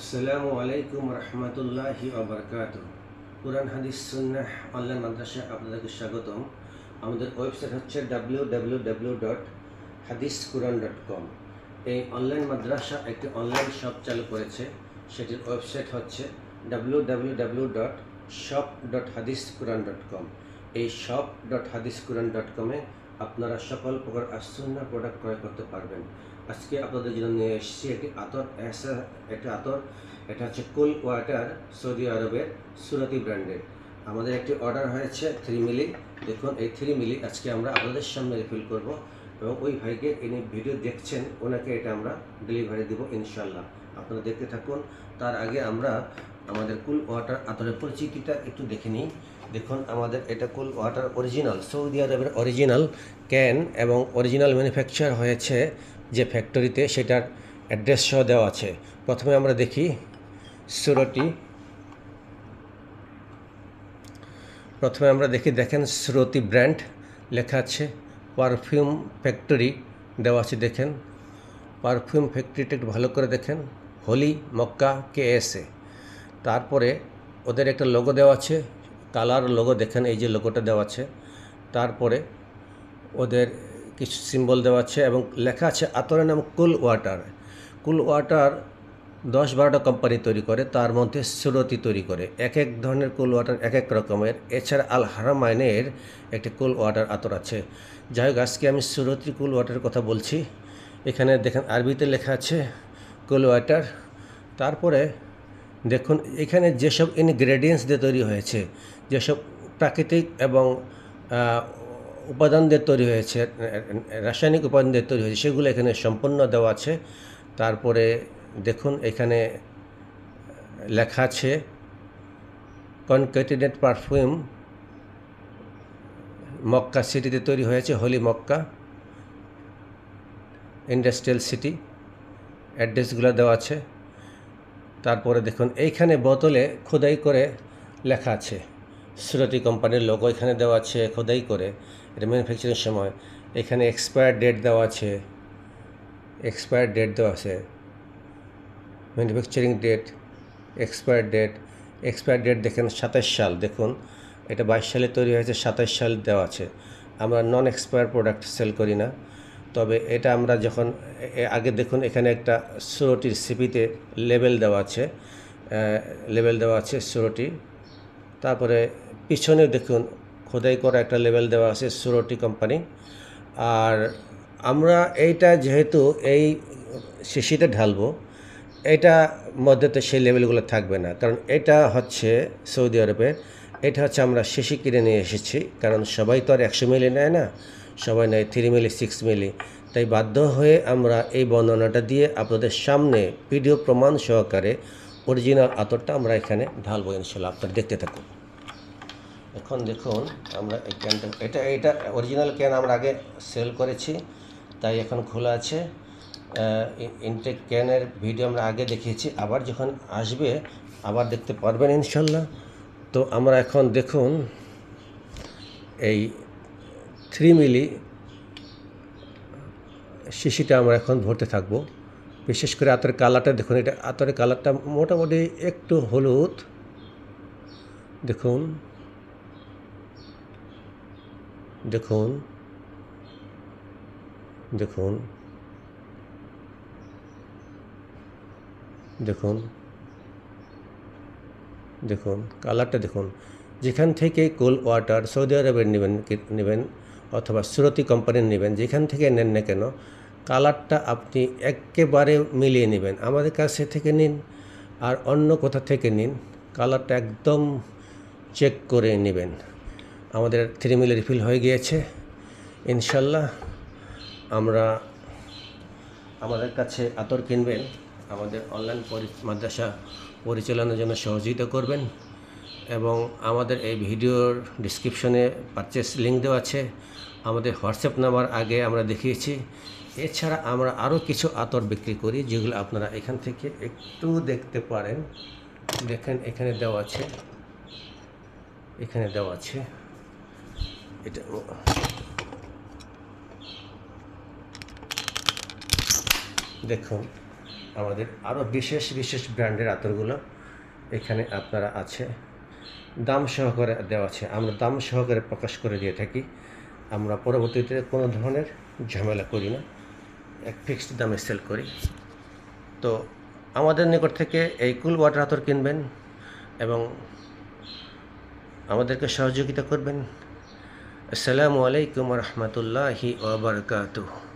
আসসালামু আলাইকুম রহমতুল্লাহি ওবরকাতুহ। কুরআন হাদিস সুন্নাহ অনলাইন মাদ্রাসায় আপনাদেরকে স্বাগতম। আমাদের ওয়েবসাইট হচ্ছে www.hadisquran.com। এই অনলাইন মাদ্রাসা একটি অনলাইন শপ চালু করেছে, সেটির ওয়েবসাইট হচ্ছে www.shop.hadisquran.com। এই shop.hadisquran.com-এ আপনারা সকল প্রকার সুন্নাহ প্রোডাক্ট ক্রয় করতে পারবেন। আজকে আপনাদের জন্য নিয়ে এসেছি একটি আতর। এটা হচ্ছে কুল ওয়াটার, সৌদি আরবের সুরাতি ব্র্যান্ডের। আমাদের একটি অর্ডার হয়েছে 3 মিলি। দেখুন, এই 3 মিলি আজকে আমরা আপনাদের সামনে রিফিল করব এবং ওই ভাইকে ইনি ভিডিও দেখছেন, ওনাকে এটা আমরা ডেলিভারি দেব ইনশাল্লাহ। আপনারা দেখতে থাকুন। তার আগে আমরা আমাদের কুল ওয়াটার আতরের পরিচিতিটা একটু দেখে নিই। দেখুন, আমাদের এটা কুল ওয়াটার অরিজিনাল, সৌদি আরবের অরিজিনাল ক্যান এবং অরিজিনাল ম্যানুফ্যাকচার হয়েছে যে ফ্যাক্টরিতে, সেটার অ্যাড্রেস সহ দেওয়া আছে। প্রথমে আমরা দেখি সুরতি। দেখেন সুরতি ব্র্যান্ড লেখা আছে। পারফিউম ফ্যাক্টরি দেওয়া আছে। দেখেন পারফিউম ফ্যাক্টরিটা একটু ভালো করে দেখেন, হোলি মক্কা KSA। তারপরে ওদের একটা লোগো দেওয়া আছে, কালার লোগো। দেখেন এই যে লোগোটা দেওয়া আছে। তারপরে ওদের কিছু সিম্বল দেওয়া আছে এবং লেখা আছে আতরের নাম কুল ওয়াটার। কুল ওয়াটার 10-12টা কোম্পানি তৈরি করে, তার মধ্যে সুরতি তৈরি করে। এক এক ধরনের কুল ওয়াটার এক এক রকমের। এছাড়া আল হারামাইনের একটি কুল ওয়াটার আতর আছে। যাই হোক, আজকে আমি সুরতি কুল ওয়াটারের কথা বলছি। এখানে দেখেন আরবিতে লেখা আছে কুল ওয়াটার। তারপরে দেখুন এখানে যেসব ইনগ্রেডিয়েন্টস দিয়ে তৈরি হয়েছে, যেসব প্রাকৃতিক এবং উপাদান দিয়ে তৈরি হয়েছে, রাসায়নিক উপাদান দিয়ে তৈরি হয়েছে, সেগুলো এখানে সম্পূর্ণ দেওয়া আছে। তারপরে দেখুন এখানে লেখা আছে কনকেটিনেড পারফিউম, মক্কা সিটিতে তৈরি হয়েছে, হোলি মক্কা ইন্ডাস্ট্রিয়াল সিটি। অ্যাড্রেসগুলো দেওয়া আছে। তারপরে দেখুন এইখানে বোতলে খোদাই করে লেখা আছে সুরতি কোম্পানির লোগো এখানে দেওয়া আছে খোদাই করে, এটা ম্যানুফ্যাকচারিং সময়। এখানে এক্সপায়ার ডেট দেওয়া আছে, ম্যানুফ্যাকচারিং ডেট, এক্সপায়ার ডেট দেখেন 27 সাল। দেখুন এটা 22 সালে তৈরি হয়েছে, 27 সাল দেওয়া আছে। আমরা নন এক্সপায়ার প্রোডাক্ট সেল করি না, তবে এটা আমরা যখন আগে দেখুন এখানে একটা সুরটির সিপিতে লেবেল দেওয়া আছে সুরটি। তারপরে পিছনে দেখুন খোদাই করা একটা লেবেল দেওয়া আছে সুরটি কোম্পানি। আর আমরা এইটা যেহেতু এই শিশিতে ঢালবো, এটা মধ্যে তো সেই লেভেলগুলো থাকবে না, কারণ এটা হচ্ছে সৌদি আরবের। এটা হচ্ছে আমরা শিশি কিনে নিয়ে এসেছি, কারণ সবাই তো আর 100 মিলি নেয় না, সবাই নেয় 3 মিলি 6 মিলি। তাই বাধ্য হয়ে আমরা এই বর্ণনাটা দিয়ে আপনাদের সামনে ভিডিও প্রমাণ সহকারে অরিজিনাল আতরটা আমরা এখানে ঢালবো ইনশাল্লাহ। আপনারা দেখতে থাকুন। এখন দেখুন আমরা এই ক্যানটা, এটা অরিজিনাল ক্যান আমরা আগে সেল করেছি, তাই এখন খোলা আছে। ইনটেক ক্যানের ভিডিও আমরা আগে দেখিয়েছি, আবার যখন আসবে আবার দেখতে পারবেন ইনশাল্লাহ। তো আমরা এখন দেখুন এই 3 মিলি শিশিটা আমরা এখন ভরতে থাকবো। বিশেষ করে আতরের কালারটা দেখুন, এটা আতরের কালারটা মোটামুটি একটু হলুদ। দেখুন দেখুন দেখুন দেখুন দেখুন কালারটা দেখুন। যেখান থেকে কুল ওয়াটার সৌদি আরবের নেবেন অথবা সুরতি কোম্পানির নেবেন, যেখান থেকে নেন না কেন, কালারটা আপনি একেবারে মিলিয়ে নেবেন। আমাদের কাছে থেকে নিন আর অন্য কোথা থেকে নিন, কালারটা একদম চেক করে নেবেন। আমাদের 3 মিলি রিফিল হয়ে গিয়েছে ইনশাল্লাহ। আমাদের কাছে আতর কিনবেন, আমাদের অনলাইন মাদ্রাসা পরিচালনার জন্য সহযোগিতা করবেন। এবং আমাদের এই ভিডিওর ডিসক্রিপশনে পারচেস লিঙ্ক দেওয়া আছে। আমাদের হোয়াটসঅ্যাপ নাম্বার আগে আমরা দেখিয়েছি। এছাড়া আমরা আরও কিছু আতর বিক্রি করি, যেগুলো আপনারা এখান থেকে একটু দেখতে পারেন। দেখেন এখানে দেওয়া আছে, এটা দেখুন আমাদের আরও বিশেষ বিশেষ ব্র্যান্ডের আতরগুলো এখানে আপনারা আছে, দাম সহকারে দেওয়া আছে। আমরা দাম সহকারে প্রকাশ করে দিয়ে থাকি। আমরা পরবর্তীতে কোনো ধরনের ঝামেলা করি না, এক ফিক্সড দামে সেল করি। তো আমাদের নিকট থেকে এই কুল ওয়াটার আতর কিনবেন এবং আমাদেরকে সহযোগিতা করবেন। আসসালামু আলাইকুম ওয়া রাহমাতুল্লাহি ওয়া বারাকাতুহু।